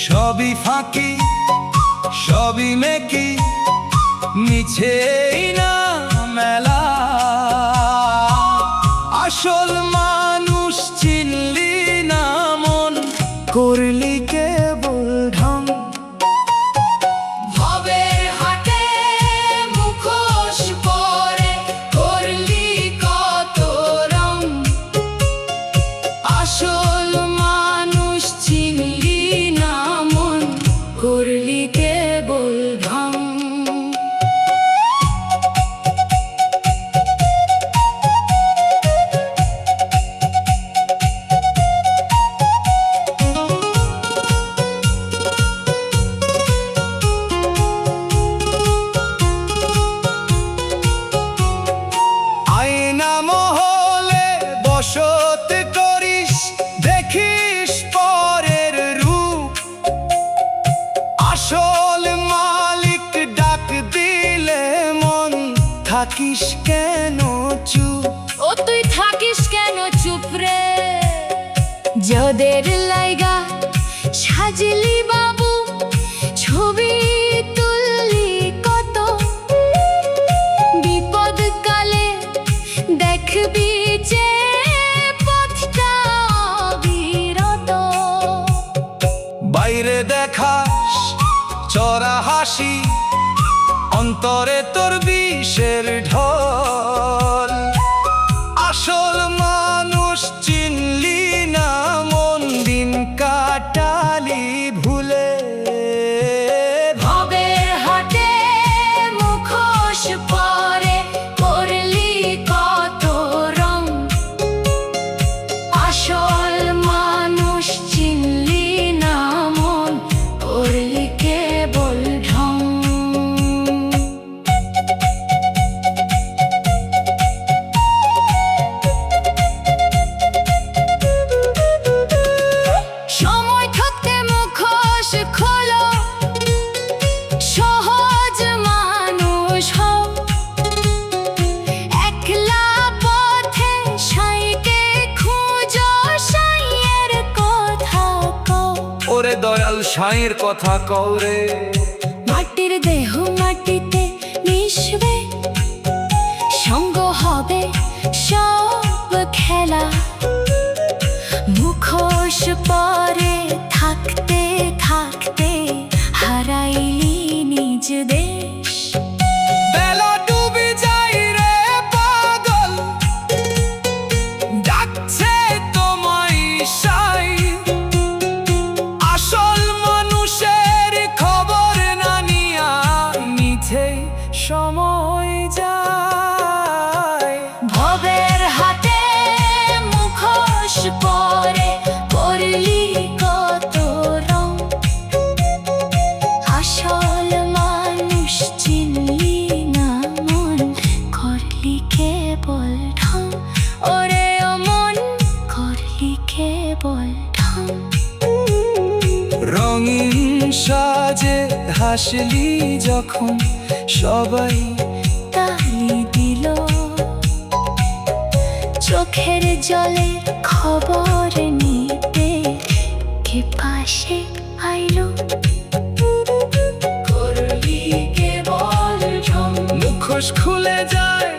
সবই ফাঁকি, সবই মেকি, মিছেই না মেলা। আসল মানুষ চিনলি না মন, করলি কেবল ঢং। ভবের হাটে মুখোশ পরে করলি কত রং। আসল মানুষ চিনলি না মন, করলি কেবল ঢং। আয়না মহলে বসত করিস, দেখিস পরের রূপ। আসল মালিক ডাক দিলে মন, থাকিস কেন চুপ? ও তুই থাকিস কেন চুপ রে? যাদের লাইগা সাজলি বাবু, ছবি তুললি কত। বিপদ কালে দেখবি যে পথটা অবিরত। বাইরে দেখাস চড়া হাসি, অন্তরে তোর বিষের ঢল। আসল মানুষ চিনলি না মন, দিন কাটালি ভুলে। ভবের হাটে মুখোশ পরে করলি কত রং। আসল মানুষ চিনলি না মন, করলি কেবল ঢং। সময় থাকতে মুখোশ খোলো, সহজ মানুষ হও। একলা পথে সাইকে খুঁজো, সাইয়ের কথা কও। ওরে দয়াল সাঁয়ের কথা কও রে। মাটির দেহ মাটিতে মিশবে, সঙ্গ হবে সব খেলা। মুখোশ পরে থাকতে থাকতে হারাইলি নিজ দেশ। বেলা ডুবে যাই রে পাগল, ডাকছে তোমায় সাই। আসল মানুষের খবর না নিয়া, মিথ্যে সময় যায়। ভবের হাতে মুখোশ পরে করলি কত রং। আসল মানুষ চিনলি না মন, করলি কেবল ঢং। ওরে ও মন, করলি কেবল ঢং। রঙিন সাজে হাসলি যখন, সবাই তালি দিল। চোখের জলে খবর নিতে কে পাশে আইলো। করলি কেবল ঢং। মুখোশ খুলে যায়